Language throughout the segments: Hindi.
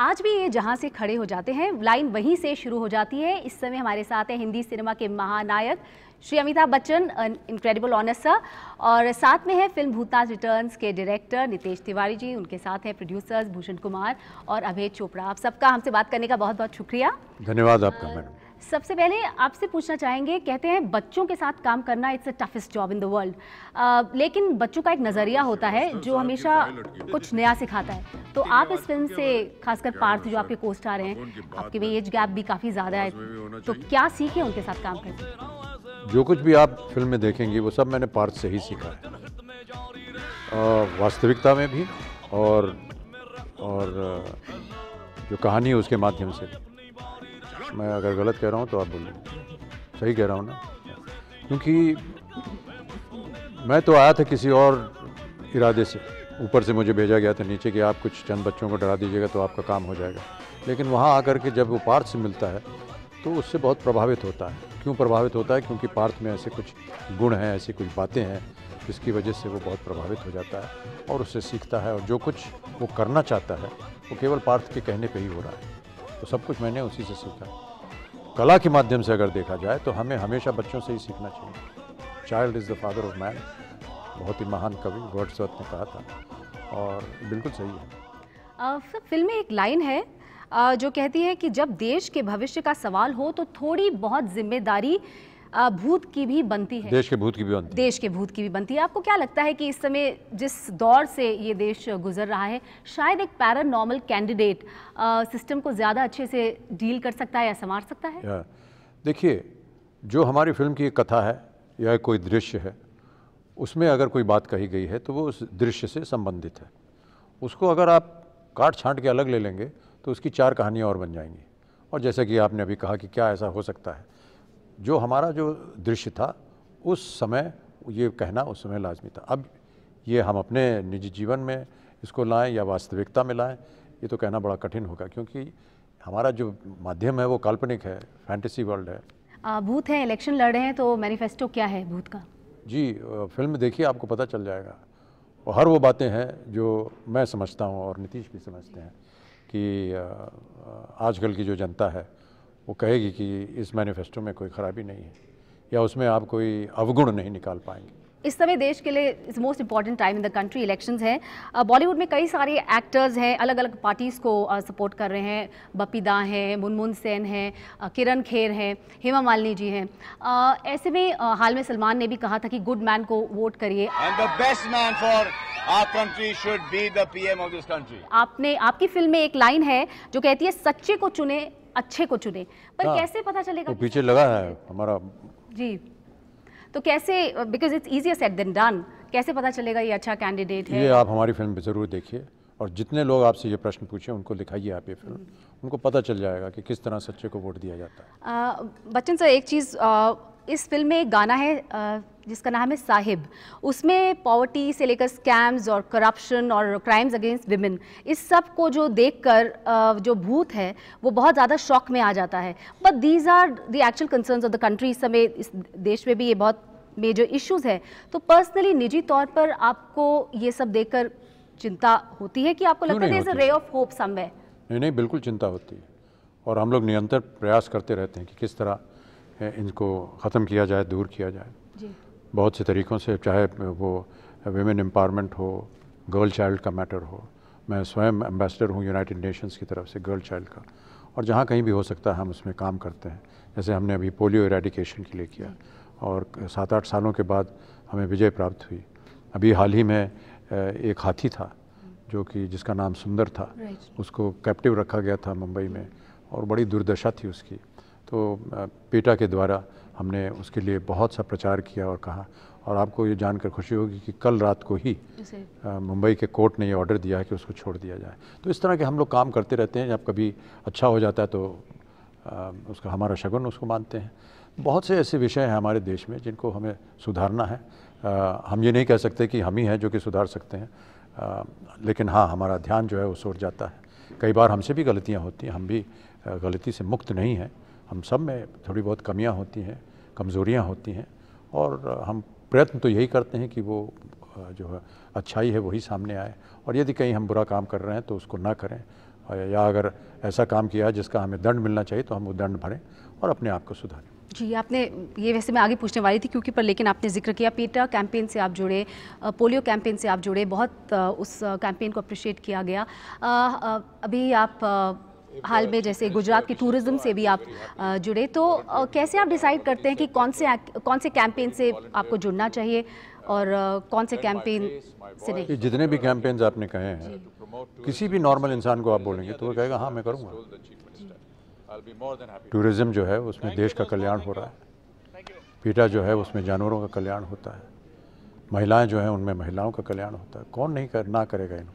आज भी ये जहाँ से खड़े हो जाते हैं लाइन वहीं से शुरू हो जाती है। इस समय हमारे साथ हैं हिंदी सिनेमा के महानायक Shri Amitabh Bachchan, incredible honour sir, और साथ में है फिल्म भूतनाथ रिटर्न्स के डायरेक्टर नितेश तिवारी जी, उनके साथ हैं प्रोड्यूसर्स भूषण कुमार और अभय चोपड़ा। आप सबका हमसे बात करने का बहुत बहुत शुक्रिया। धन्यवाद आपका मैडम। सबसे पहले आपसे पूछना चाहेंगे, कहते हैं बच्चों के साथ काम करना it's the toughest job in the world, लेकिन बच्चों का एक नज़रिया होता है जो हमेशा कुछ नया सिखाता है। तो आप इस फिल्म से, खासकर पार्थ जो आपके को स्टार हैं, आपके में एज गैप भी काफ़ी ज़्यादा है, तो क्या सीखे उनके साथ काम करके? जो कुछ भी आप फिल्म में देखेंगे वो सब मैंने पार्थ से ही सीखा है, वास्तविकता में भी और जो कहानी है उसके माध्यम से। मैं अगर गलत कह रहा हूँ तो आप बोलिए, सही कह रहा हूँ ना? क्योंकि मैं तो आया था किसी और इरादे से, ऊपर से मुझे भेजा गया था नीचे कि आप कुछ चंद बच्चों को डरा दीजिएगा तो आपका काम हो जाएगा। लेकिन वहाँ आकर के जब वो पार्थ से मिलता है तो उससे बहुत प्रभावित होता है। क्यों प्रभावित होता है? क्योंकि पार्थ में ऐसे कुछ गुण हैं, ऐसी कुछ बातें हैं जिसकी वजह से वो बहुत प्रभावित हो जाता है और उससे सीखता है, और जो कुछ वो करना चाहता है वो केवल पार्थ के कहने पे ही हो रहा है। तो सब कुछ मैंने उसी से सीखा। कला के माध्यम से अगर देखा जाए तो हमें हमेशा बच्चों से ही सीखना चाहिए। Child is the father of man, बहुत ही महान कवि वर्ड्सवर्थ ने कहा था, और बिल्कुल सही है। फिल्म में एक लाइन है जो कहती है कि जब देश के भविष्य का सवाल हो तो थोड़ी बहुत जिम्मेदारी भूत की भी बनती है। देश के भूत की भी बनती है। देश के भूत की भी बनती है। आपको क्या लगता है कि इस समय जिस दौर से ये देश गुजर रहा है, शायद एक पैरानॉर्मल कैंडिडेट सिस्टम को ज़्यादा अच्छे से डील कर सकता है या संवार सकता है? देखिए, जो हमारी फिल्म की एक कथा है या कोई दृश्य है, उसमें अगर कोई बात कही गई है तो वो उस दृश्य से संबंधित है। उसको अगर आप काट छांट के अलग ले लेंगे तो उसकी चार कहानियाँ और बन जाएंगी। और जैसा कि आपने अभी कहा कि क्या ऐसा हो सकता है, जो हमारा जो दृश्य था उस समय ये कहना उस समय लाजमी था। अब ये हम अपने निजी जीवन में इसको लाएं या वास्तविकता में लाएं, ये तो कहना बड़ा कठिन होगा, क्योंकि हमारा जो माध्यम है वो काल्पनिक है, फैंटेसी वर्ल्ड है। भूत हैं, इलेक्शन लड़ रहे हैं, तो मैनिफेस्टो क्या है भूत का? जी, फिल्म देखिए आपको पता चल जाएगा। और हर वो बातें हैं जो मैं समझता हूँ और नीतीश भी समझते हैं कि आजकल की जो जनता है वो कहेगी कि इस मैनिफेस्टो में कोई खराबी नहीं है या उसमें आप कोई अवगुण नहीं निकाल पाएंगे। इस समय देश के लिए it's most important time in the country, elections हैं। बॉलीवुड में कई सारे एक्टर्स हैं, अलग अलग पार्टीज़ को सपोर्ट कर रहे हैं। बप्पी दा हैं, मुनमुन सेन हैं, किरण खेर हैं, हेमा मालिनी जी हैं। ऐसे में हाल में सलमान ने भी कहा था कि गुड मैन को वोट करिए। आपकी फिल्म में एक लाइन है जो कहती है सच्चे को चुने, अच्छे को चुने, पर कैसे पता चलेगा? तो पीछे लगा है हमारा। जी, तो कैसे, because it's easier said than done, कैसे पता चलेगा ये अच्छा कैंडिडेट है? ये आप हमारी फिल्म ज़रूर देखिए, और जितने लोग आपसे ये प्रश्न पूछे उनको दिखाइए आप ये फिल्म, उनको पता चल जाएगा कि किस तरह सच्चे को वोट दिया जाता है। बच्चन सर, एक चीज़, इस फिल्म में एक गाना है जिसका नाम है साहिब। उसमें पॉवर्टी से लेकर स्कैम्स और करप्शन और क्राइम्स अगेंस्ट विमेन, इस सब को जो देखकर जो भूत है वो बहुत ज़्यादा शॉक में आ जाता है। But these are the actual concerns of the country. इस समय इस देश में भी ये बहुत मेजर इश्यूज़ है। तो पर्सनली, निजी तौर पर आपको ये सब देखकर चिंता होती है कि आपको लगता है there is a ray of hope somewhere? नहीं, बिल्कुल चिंता होती है, और हम लोग निरंतर प्रयास करते रहते हैं कि किस तरह इनको ख़त्म किया जाए, दूर किया जाए जी। बहुत से तरीक़ों से, चाहे वो विमेन एम्पावरमेंट हो, गर्ल चाइल्ड का मैटर हो। मैं स्वयं एम्बेसडर हूँ यूनाइटेड नेशंस की तरफ से गर्ल चाइल्ड का, और जहाँ कहीं भी हो सकता है हम उसमें काम करते हैं। जैसे हमने अभी पोलियो इरेडिकेशन के लिए किया, और 7-8 सालों के बाद हमें विजय प्राप्त हुई। अभी हाल ही में एक हाथी था जो कि जिसका नाम सुंदर था, उसको कैप्टिव रखा गया था मुंबई में, और बड़ी दुर्दशा थी उसकी। तो पेटा के द्वारा हमने उसके लिए बहुत सा प्रचार किया और कहा, और आपको ये जानकर खुशी होगी कि कल रात को ही मुंबई के कोर्ट ने ये ऑर्डर दिया है कि उसको छोड़ दिया जाए। तो इस तरह के हम लोग काम करते रहते हैं। जब कभी अच्छा हो जाता है तो उसका हमारा शगुन उसको मानते हैं। बहुत से ऐसे विषय हैं हमारे देश में जिनको हमें सुधारना है। हम ये नहीं कह सकते कि हम ही हैं जो कि सुधार सकते हैं, लेकिन हाँ, हमारा ध्यान जो है वो सोच जाता है। कई बार हमसे भी गलतियाँ होती हैं, हम भी गलती से मुक्त नहीं हैं। हम सब में थोड़ी बहुत कमियां होती हैं, कमज़ोरियां होती हैं, और हम प्रयत्न तो यही करते हैं कि वो जो है अच्छाई है वही सामने आए, और यदि कहीं हम बुरा काम कर रहे हैं तो उसको ना करें, या अगर ऐसा काम किया है जिसका हमें दंड मिलना चाहिए तो हम वो दंड भरें और अपने आप को सुधारें। जी, आपने ये वैसे मैं आगे पूछने वाली थी क्योंकि पर लेकिन आपने जिक्र किया पीटा कैंपेन से आप जुड़े, पोलियो कैंपेन से आप जुड़े, बहुत उस कैंपेन को अप्रिशिएट किया गया। अभी आप हाल में जैसे गुजरात की टूरिज़्म से भी आप जुड़े, तो कैसे आप डिसाइड करते हैं कि कौन से कैंपेन से आपको जुड़ना चाहिए और कौन से कैंपेन से नहीं? जितने भी कैंपेन्स आपने कहे हैं, किसी भी नॉर्मल इंसान को आप बोलेंगे तो वो कहेगा हाँ मैं करूँगा। टूरिज़्म जो है उसमें देश का कल्याण हो रहा है, पीटा जो है उसमें जानवरों का कल्याण होता है, महिलाएं जो हैं उनमें महिलाओं का कल्याण होता है। कौन नहीं ना करेगा इनको?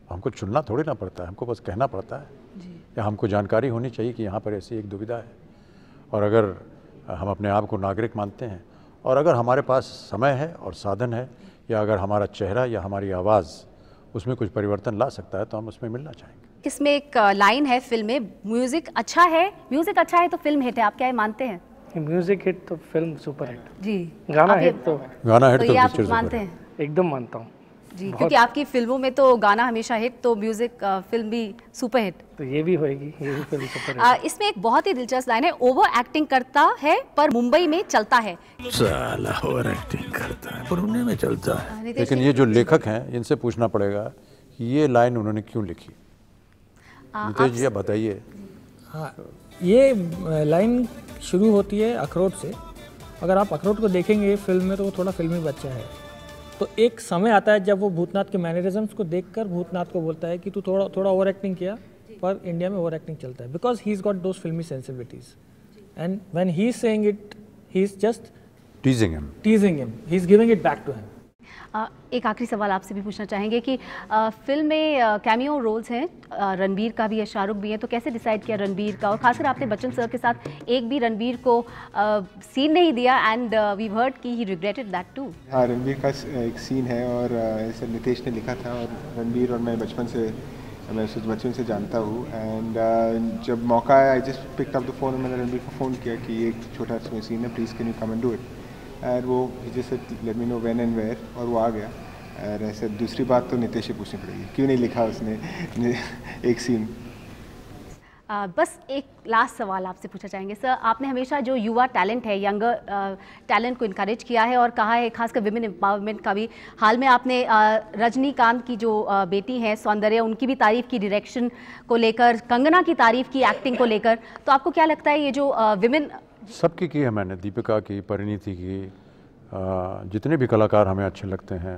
हमको चुनना थोड़ी ना पड़ता है, हमको बस कहना पड़ता है या हमको जानकारी होनी चाहिए कि यहाँ पर ऐसी एक दुविधा है। और अगर हम अपने आप को नागरिक मानते हैं और अगर हमारे पास समय है और साधन है, या अगर हमारा चेहरा या हमारी आवाज़ उसमें कुछ परिवर्तन ला सकता है तो हम उसमें मिलना चाहेंगे। इसमें एक लाइन है फिल्म में, म्यूजिक अच्छा है तो फिल्म हिट है, आप क्या ये मानते हैं? म्यूजिक हिट तो फिल्म सुपर हिट जी, गाना हिट तो ये आप मानते हैं? एकदम मानता हूँ जी, क्योंकि आपकी फिल्मों में तो गाना हमेशा हिट, तो म्यूजिक फिल्म भी सुपर हिट, तो ये भी होएगी, ये भी फिल्म सुपर हिट। इसमें एक बहुत ही दिलचस्प लाइन है, ओवर एक्टिंग करता है पर मुंबई में चलता है। साला ओवर एक्टिंग करता है पर पुणे में चलता है। लेकिन ये जो लेखक हैं इनसे पूछना पड़ेगा कि ये लाइन उन्होंने क्यों लिखी। नितेश जी आप बताइए। हाँ, ये लाइन शुरू होती है अखरोट से। अगर आप अखरोट को देखेंगे फिल्म में तो वो थोड़ा फिल्मी बच्चा है, तो एक समय आता है जब वो भूतनाथ के मैनरिज्म्स को देखकर भूतनाथ को बोलता है कि तू थोड़ा ओवर एक्टिंग किया, पर इंडिया में ओवर एक्टिंग चलता है, because he is got those filmy sensibilities and when he is saying it he is just teasing him, he is giving it back to him. एक आखिरी सवाल आपसे भी पूछना चाहेंगे कि फिल्म में कैमियो रोल्स हैं, रणबीर का भी है, शाहरुख भी है, तो कैसे डिसाइड किया रणबीर का? और खासकर आपने बच्चन सर के साथ एक भी रणबीर को सीन नहीं दिया एंड वी हर्ड कि ही रिग्रेटेड दैट टू। हाँ, रणबीर का एक सीन है और ऐसे नितेश ने लिखा था और रणबीर और मैं बचपन से जानता हूँ एंड जब मौका आया I just picked up the phone, मैंने रणबीर को फ़ोन किया कि एक छोटा सा सीन है, please can you come and do it, और वो जैसे let me know when and where, और वो आ गया। और ऐसे दूसरी बात तो नितेश से पूछनी पड़ेगी, क्यों नहीं लिखा उसने एक सीन। बस एक लास्ट सवाल आपसे पूछना चाहेंगे सर, आपने हमेशा जो युवा टैलेंट है, यंगर टैलेंट को इनकरेज किया है और कहा है खासकर विमेन एम्पावरमेंट का भी। हाल में आपने रजनीकांत की जो बेटी हैं सौंदर्य, उनकी भी तारीफ़ की डायरेक्शन को लेकर, कंगना की तारीफ़ की एक्टिंग को लेकर, तो आपको क्या लगता है ये जो विमेन? सबकी की है मैंने, दीपिका की, परिणीति की, जितने भी कलाकार हमें अच्छे लगते हैं,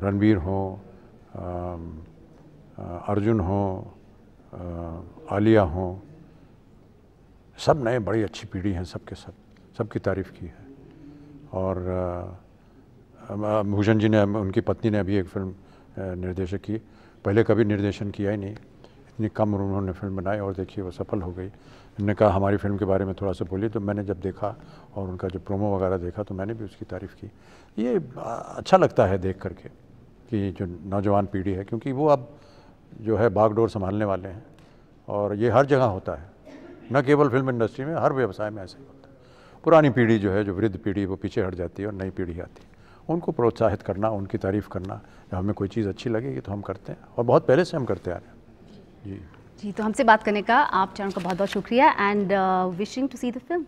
रणबीर हो, अर्जुन हो, आलिया हो, सब नए बड़ी अच्छी पीढ़ी हैं, सबकी तारीफ़ की है। और भूषण जी ने, उनकी पत्नी ने अभी एक फिल्म निर्देशक की, पहले कभी निर्देशन किया ही नहीं, इतनी कम उम्र में उन्होंने फिल्म बनाई और देखिए वो सफल हो गई। उन्होंने कहा हमारी फिल्म के बारे में थोड़ा सा बोलिए, तो मैंने जब देखा और उनका जो प्रोमो वगैरह देखा तो मैंने भी उसकी तारीफ़ की। ये अच्छा लगता है देख करके कि जो नौजवान पीढ़ी है, क्योंकि वो अब जो है बागडोर संभालने वाले हैं और ये हर जगह होता है, न केवल फिल्म इंडस्ट्री में, हर व्यवसाय में ऐसा ही होता है। पुरानी पीढ़ी जो है, जो वृद्ध पीढ़ी, वो पीछे हट जाती है और नई पीढ़ी आती है। उनको प्रोत्साहित करना, उनकी तारीफ़ करना, जब हमें कोई चीज़ अच्छी लगेगी तो हम करते हैं और बहुत पहले से हम करते आ रहे हैं। जी, तो हमसे बात करने का आप चैनल का बहुत बहुत शुक्रिया and wishing to see the film.